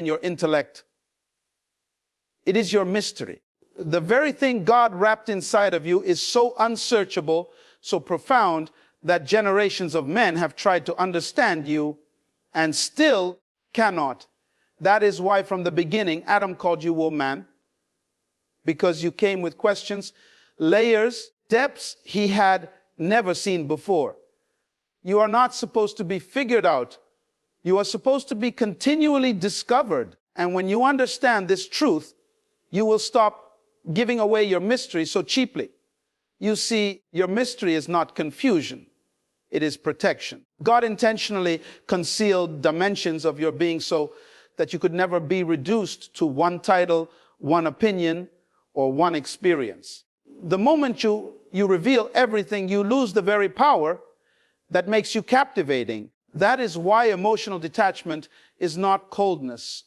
and your intellect. It is your mystery. The very thing God wrapped inside of you is so unsearchable, so profound, that generations of men have tried to understand you and still cannot. That is why from the beginning, Adam called you woman, because you came with questions, layers, depths he had never seen before. You are not supposed to be figured out. You are supposed to be continually discovered. And when you understand this truth, you will stop giving away your mystery so cheaply. You see, your mystery is not confusion. It is protection. God intentionally concealed dimensions of your being so that you could never be reduced to one title, one opinion, or one experience. The moment you reveal everything, you lose the very power that makes you captivating. That is why emotional detachment is not coldness.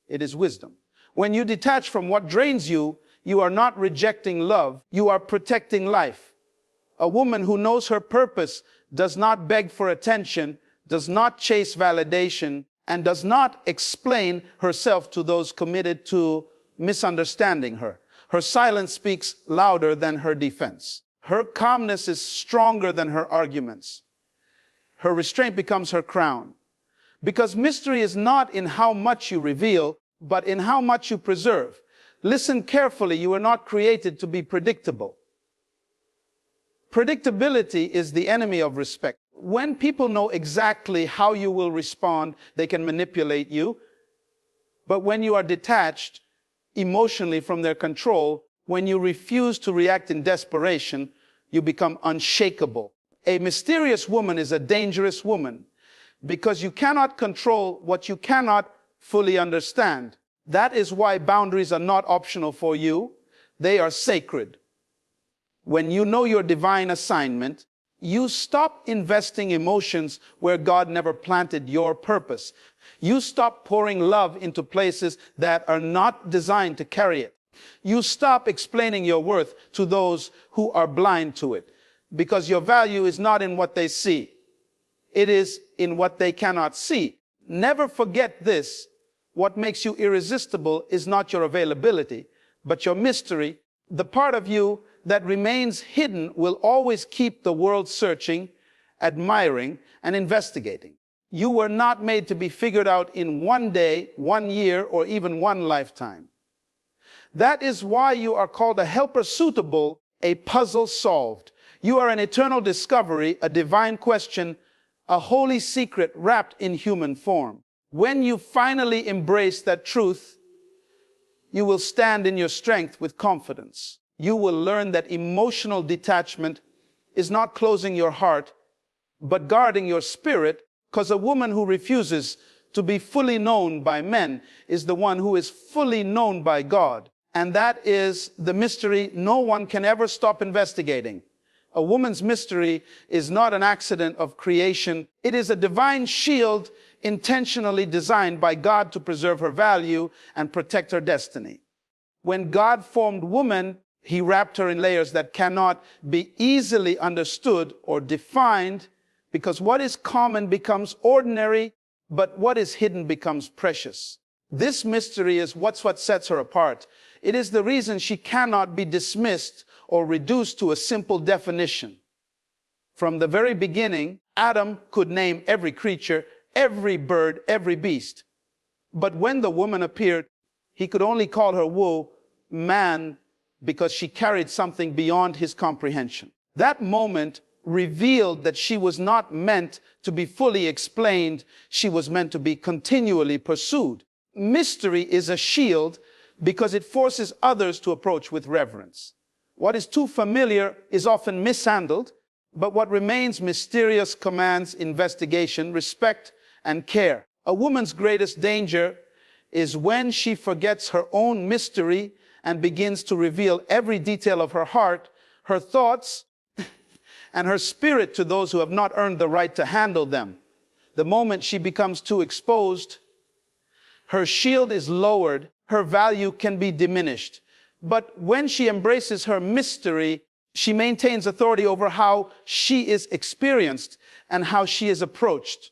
It is wisdom. When you detach from what drains you, you are not rejecting love. You are protecting life. A woman who knows her purpose does not beg for attention, does not chase validation, and does not explain herself to those committed to misunderstanding her. Her silence speaks louder than her defense. Her calmness is stronger than her arguments. Her restraint becomes her crown. Because mystery is not in how much you reveal, but in how much you preserve. Listen carefully, you are not created to be predictable. Predictability is the enemy of respect. When people know exactly how you will respond, they can manipulate you. But when you are detached emotionally from their control, when you refuse to react in desperation, you become unshakable. A mysterious woman is a dangerous woman because you cannot control what you cannot fully understand. That is why boundaries are not optional for you. They are sacred. When you know your divine assignment, you stop investing emotions where God never planted your purpose. You stop pouring love into places that are not designed to carry it. You stop explaining your worth to those who are blind to it, because your value is not in what they see. It is in what they cannot see. Never forget this. What makes you irresistible is not your availability, but your mystery. The part of you that remains hidden will always keep the world searching, admiring, and investigating. You were not made to be figured out in one day, 1 year, or even one lifetime. That is why you are called a helper suitable, a puzzle solved. You are an eternal discovery, a divine question, a holy secret wrapped in human form. When you finally embrace that truth, you will stand in your strength with confidence. You will learn that emotional detachment is not closing your heart, but guarding your spirit, because a woman who refuses to be fully known by men is the one who is fully known by God. And that is the mystery no one can ever stop investigating. A woman's mystery is not an accident of creation. It is a divine shield intentionally designed by God to preserve her value and protect her destiny. When God formed woman, he wrapped her in layers that cannot be easily understood or defined, because what is common becomes ordinary, but what is hidden becomes precious. This mystery is what sets her apart. It is the reason she cannot be dismissed or reduced to a simple definition. From the very beginning, Adam could name every creature, every bird, every beast. But when the woman appeared, he could only call her man, because she carried something beyond his comprehension. That moment revealed that she was not meant to be fully explained. She was meant to be continually pursued. Mystery is a shield because it forces others to approach with reverence. What is too familiar is often mishandled, but what remains mysterious commands investigation, respect, and care. A woman's greatest danger is when she forgets her own mystery and begins to reveal every detail of her heart, her thoughts, and her spirit to those who have not earned the right to handle them. The moment she becomes too exposed, her shield is lowered, her value can be diminished. But when she embraces her mystery, she maintains authority over how she is experienced and how she is approached.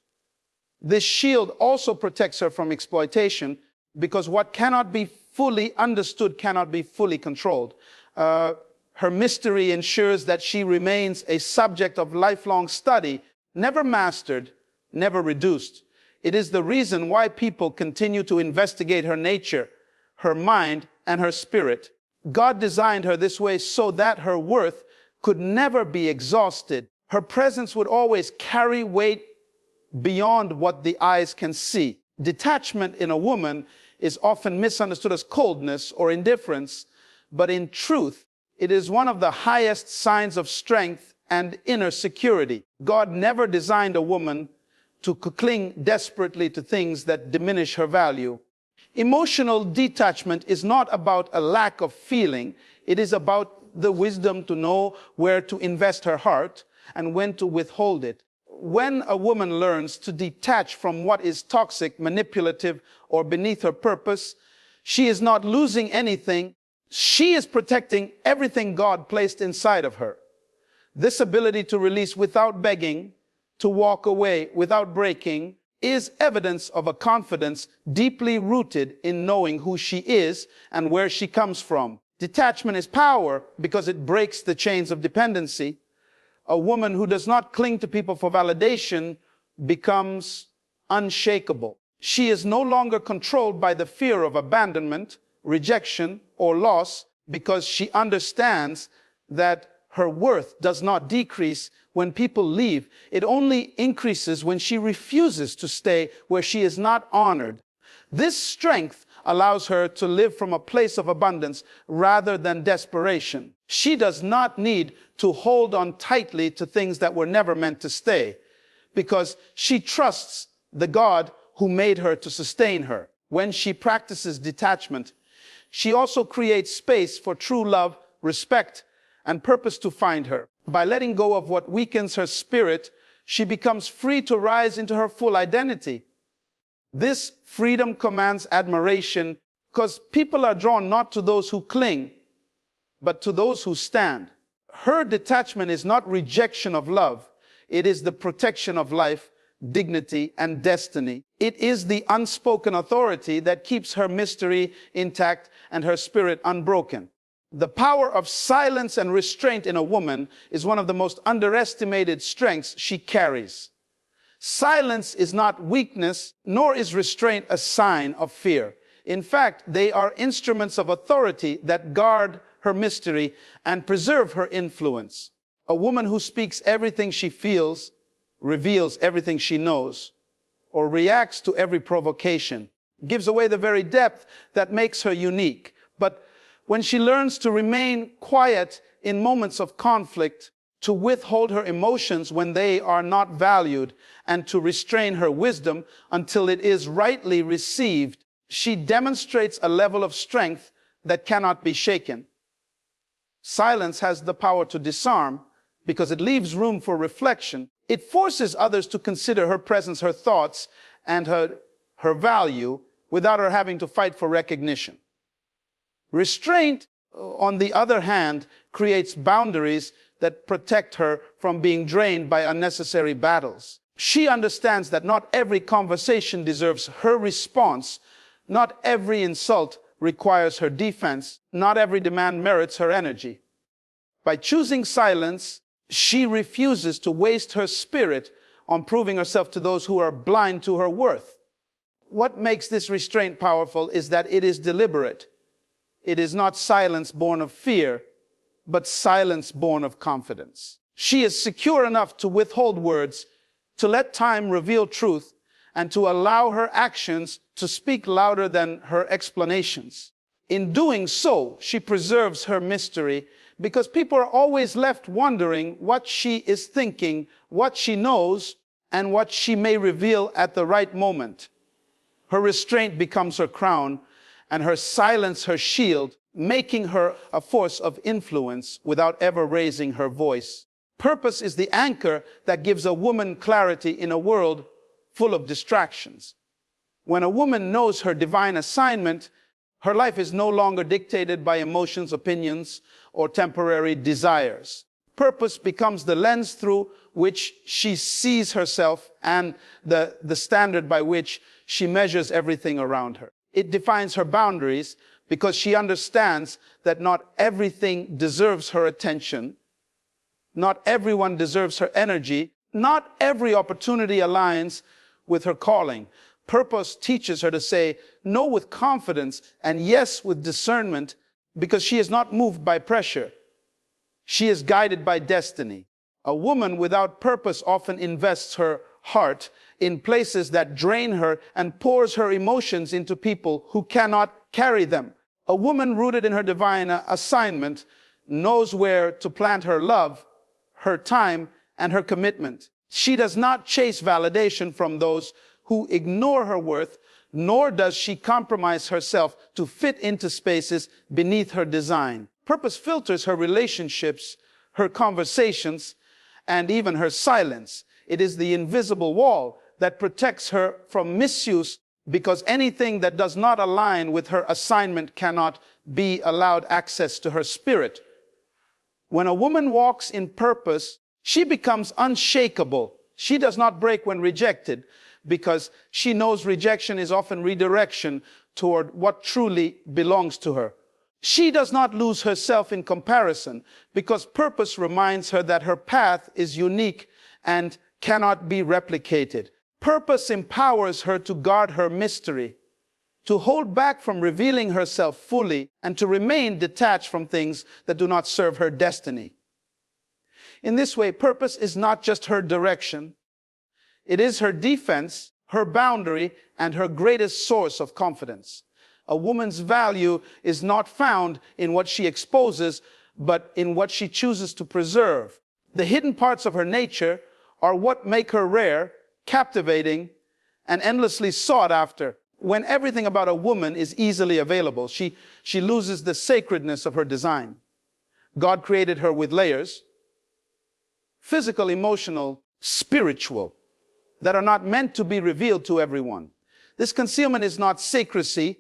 This shield also protects her from exploitation, because what cannot be fully understood cannot be fully controlled. Her mystery ensures that she remains a subject of lifelong study, never mastered, never reduced. It is the reason why people continue to investigate her nature, her mind, and her spirit. God designed her this way so that her worth could never be exhausted. Her presence would always carry weight beyond what the eyes can see. Detachment in a woman is often misunderstood as coldness or indifference, but in truth, it is one of the highest signs of strength and inner security. God never designed a woman to cling desperately to things that diminish her value. Emotional detachment is not about a lack of feeling. It is about the wisdom to know where to invest her heart and when to withhold it. When a woman learns to detach from what is toxic, manipulative, or beneath her purpose, she is not losing anything. She is protecting everything God placed inside of her. This ability to release without begging, to walk away without breaking, is evidence of a confidence deeply rooted in knowing who she is and where she comes from. Detachment is power because it breaks the chains of dependency. A woman who does not cling to people for validation becomes unshakable. She is no longer controlled by the fear of abandonment, rejection, or loss, because she understands that her worth does not decrease when people leave. It only increases when she refuses to stay where she is not honored. This strength allows her to live from a place of abundance rather than desperation. She does not need to hold on tightly to things that were never meant to stay, because she trusts the God who made her to sustain her. When she practices detachment, she also creates space for true love, respect, and purpose to find her. By letting go of what weakens her spirit, she becomes free to rise into her full identity. This freedom commands admiration, because people are drawn not to those who cling, but to those who stand. Her detachment is not rejection of love. It is the protection of life, dignity, and destiny. It is the unspoken authority that keeps her mystery intact and her spirit unbroken. The power of silence and restraint in a woman is one of the most underestimated strengths she carries. Silence is not weakness, nor is restraint a sign of fear. In fact, they are instruments of authority that guard her mystery and preserve her influence. A woman who speaks everything she feels, reveals everything she knows, or reacts to every provocation, gives away the very depth that makes her unique. But when she learns to remain quiet in moments of conflict, to withhold her emotions when they are not valued, and to restrain her wisdom until it is rightly received, she demonstrates a level of strength that cannot be shaken. Silence has the power to disarm because it leaves room for reflection. It forces others to consider her presence, her thoughts, and her value without her having to fight for recognition. Restraint, on the other hand, creates boundaries that protect her from being drained by unnecessary battles. She understands that not every conversation deserves her response. Not every insult requires her defense. Not every demand merits her energy. By choosing silence, she refuses to waste her spirit on proving herself to those who are blind to her worth. What makes this restraint powerful is that it is deliberate. It is not silence born of fear, but silence born of confidence. She is secure enough to withhold words, to let time reveal truth, and to allow her actions to speak louder than her explanations. In doing so, she preserves her mystery, because people are always left wondering what she is thinking, what she knows, and what she may reveal at the right moment. Her restraint becomes her crown, and her silence her shield, making her a force of influence without ever raising her voice. Purpose is the anchor that gives a woman clarity in a world full of distractions. When a woman knows her divine assignment, her life is no longer dictated by emotions, opinions, or temporary desires. Purpose becomes the lens through which she sees herself and the standard by which she measures everything around her. It defines her boundaries because she understands that not everything deserves her attention. Not everyone deserves her energy. Not every opportunity aligns with her calling. Purpose teaches her to say no with confidence and yes with discernment because she is not moved by pressure. She is guided by destiny. A woman without purpose often invests her heart in places that drain her and pours her emotions into people who cannot carry them. A woman rooted in her divine assignment knows where to plant her love, her time, and her commitment. She does not chase validation from those who ignore her worth, nor does she compromise herself to fit into spaces beneath her design. Purpose filters her relationships, her conversations, and even her silence. It is the invisible wall that protects her from misuse because anything that does not align with her assignment cannot be allowed access to her spirit. When a woman walks in purpose, she becomes unshakable. She does not break when rejected because she knows rejection is often redirection toward what truly belongs to her. She does not lose herself in comparison because purpose reminds her that her path is unique and cannot be replicated. Purpose empowers her to guard her mystery, to hold back from revealing herself fully, and to remain detached from things that do not serve her destiny. In this way, purpose is not just her direction. It is her defense, her boundary, and her greatest source of confidence. A woman's value is not found in what she exposes, but in what she chooses to preserve. The hidden parts of her nature are what make her rare, captivating, and endlessly sought after. When everything about a woman is easily available, she loses the sacredness of her design. God created her with layers, physical, emotional, spiritual, that are not meant to be revealed to everyone. This concealment is not secrecy,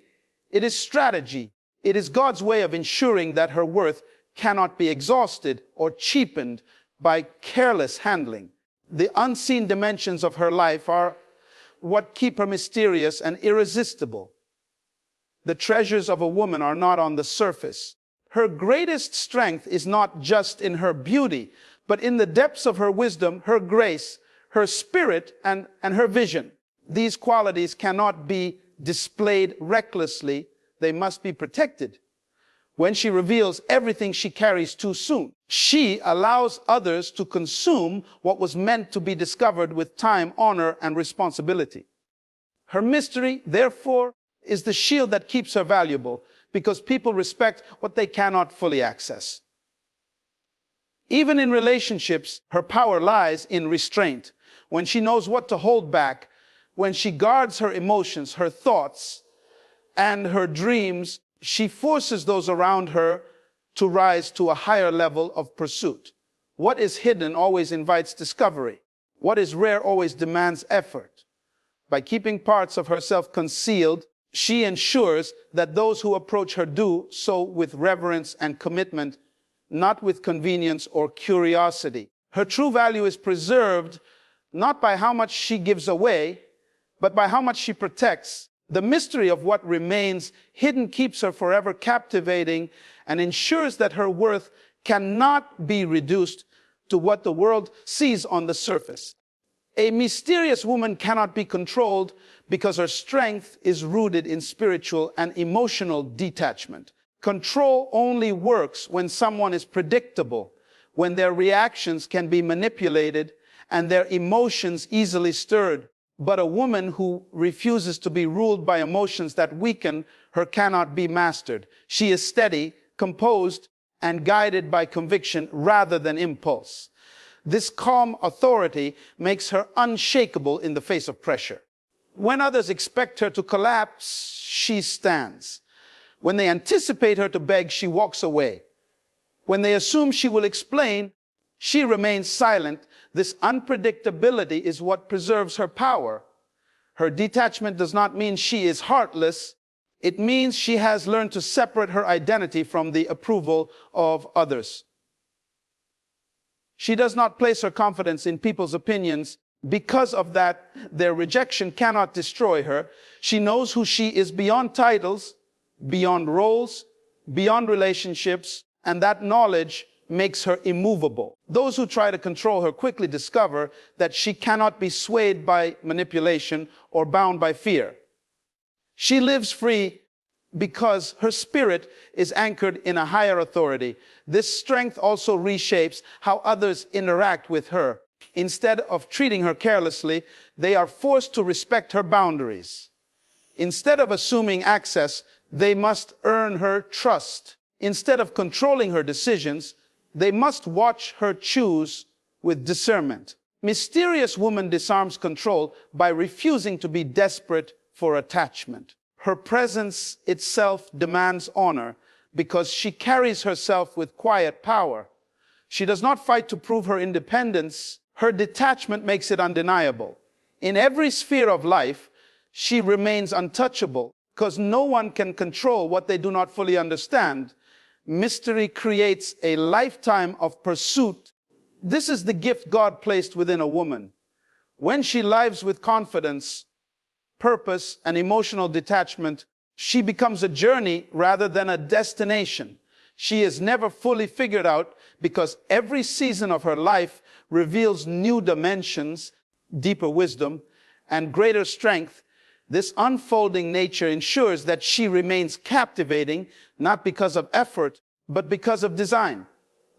it is strategy. It is God's way of ensuring that her worth cannot be exhausted or cheapened by careless handling. The unseen dimensions of her life are what keep her mysterious and irresistible. The treasures of a woman are not on the surface. Her greatest strength is not just in her beauty, but in the depths of her wisdom, her grace, her spirit, and her vision. These qualities cannot be displayed recklessly. They must be protected. When she reveals everything she carries too soon, she allows others to consume what was meant to be discovered with time, honor, and responsibility. Her mystery, therefore, is the shield that keeps her valuable because people respect what they cannot fully access. Even in relationships, her power lies in restraint. When she knows what to hold back, when she guards her emotions, her thoughts, and her dreams, she forces those around her to rise to a higher level of pursuit. What is hidden always invites discovery. What is rare always demands effort. By keeping parts of herself concealed, she ensures that those who approach her do so with reverence and commitment, not with convenience or curiosity. Her true value is preserved not by how much she gives away, but by how much she protects. The mystery of what remains hidden keeps her forever captivating and ensures that her worth cannot be reduced to what the world sees on the surface. A mysterious woman cannot be controlled because her strength is rooted in spiritual and emotional detachment. Control only works when someone is predictable, when their reactions can be manipulated and their emotions easily stirred. But a woman who refuses to be ruled by emotions that weaken her cannot be mastered. She is steady, composed, and guided by conviction rather than impulse. This calm authority makes her unshakable in the face of pressure. When others expect her to collapse, she stands. When they anticipate her to beg, she walks away. When they assume she will explain, she remains silent. This unpredictability is what preserves her power. Her detachment does not mean she is heartless. It means she has learned to separate her identity from the approval of others. She does not place her confidence in people's opinions. Because of that, their rejection cannot destroy her. She knows who she is beyond titles, beyond roles, beyond relationships, and that knowledge makes her immovable. Those who try to control her quickly discover that she cannot be swayed by manipulation or bound by fear. She lives free because her spirit is anchored in a higher authority. This strength also reshapes how others interact with her. Instead of treating her carelessly, they are forced to respect her boundaries. Instead of assuming access, they must earn her trust. Instead of controlling her decisions, they must watch her choose with discernment. Mysterious woman disarms control by refusing to be desperate for attachment. Her presence itself demands honor because she carries herself with quiet power. She does not fight to prove her independence. Her detachment makes it undeniable. In every sphere of life, she remains untouchable because no one can control what they do not fully understand. Mystery creates a lifetime of pursuit. This is the gift God placed within a woman. When she lives with confidence, purpose, and emotional detachment, she becomes a journey rather than a destination. She is never fully figured out because every season of her life reveals new dimensions, deeper wisdom, and greater strength. This unfolding nature ensures that she remains captivating, not because of effort, but because of design.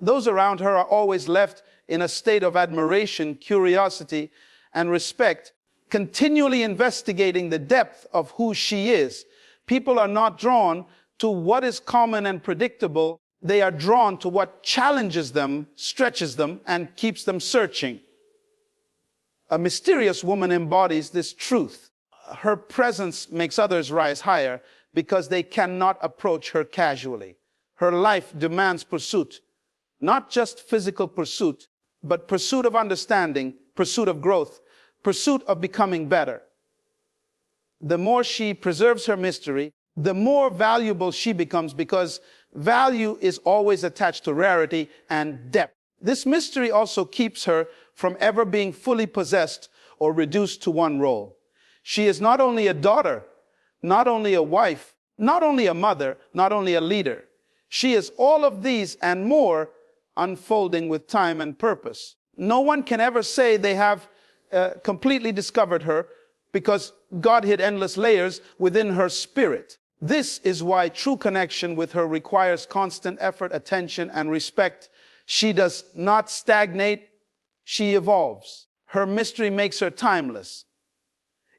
Those around her are always left in a state of admiration, curiosity, and respect, continually investigating the depth of who she is. People are not drawn to what is common and predictable. They are drawn to what challenges them, stretches them, and keeps them searching. A mysterious woman embodies this truth. Her presence makes others rise higher because they cannot approach her casually. Her life demands pursuit, not just physical pursuit, but pursuit of understanding, pursuit of growth, pursuit of becoming better. The more she preserves her mystery, the more valuable she becomes because value is always attached to rarity and depth. This mystery also keeps her from ever being fully possessed or reduced to one role. She is not only a daughter, not only a wife, not only a mother, not only a leader. She is all of these and more, unfolding with time and purpose. No one can ever say they have completely discovered her because God hid endless layers within her spirit. This is why true connection with her requires constant effort, attention, and respect. She does not stagnate, she evolves. Her mystery makes her timeless.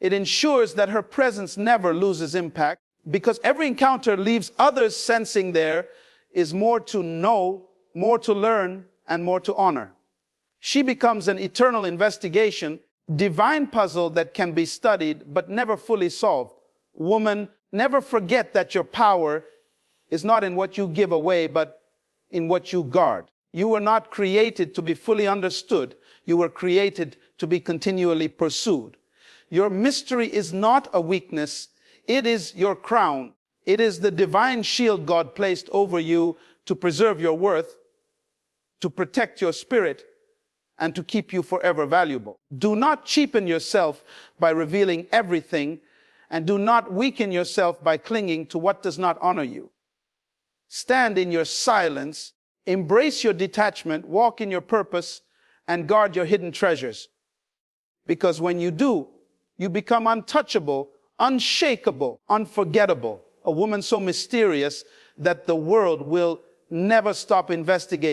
It ensures that her presence never loses impact because every encounter leaves others sensing there is more to know, more to learn, and more to honor. She becomes an eternal investigation, divine puzzle that can be studied but never fully solved. Woman, never forget that your power is not in what you give away, but in what you guard. You were not created to be fully understood. You were created to be continually pursued. Your mystery is not a weakness. It is your crown. It is the divine shield God placed over you to preserve your worth, to protect your spirit, and to keep you forever valuable. Do not cheapen yourself by revealing everything, and do not weaken yourself by clinging to what does not honor you. Stand in your silence, embrace your detachment, walk in your purpose, and guard your hidden treasures. Because when you do, you become untouchable, unshakable, unforgettable, a woman so mysterious that the world will never stop investigating.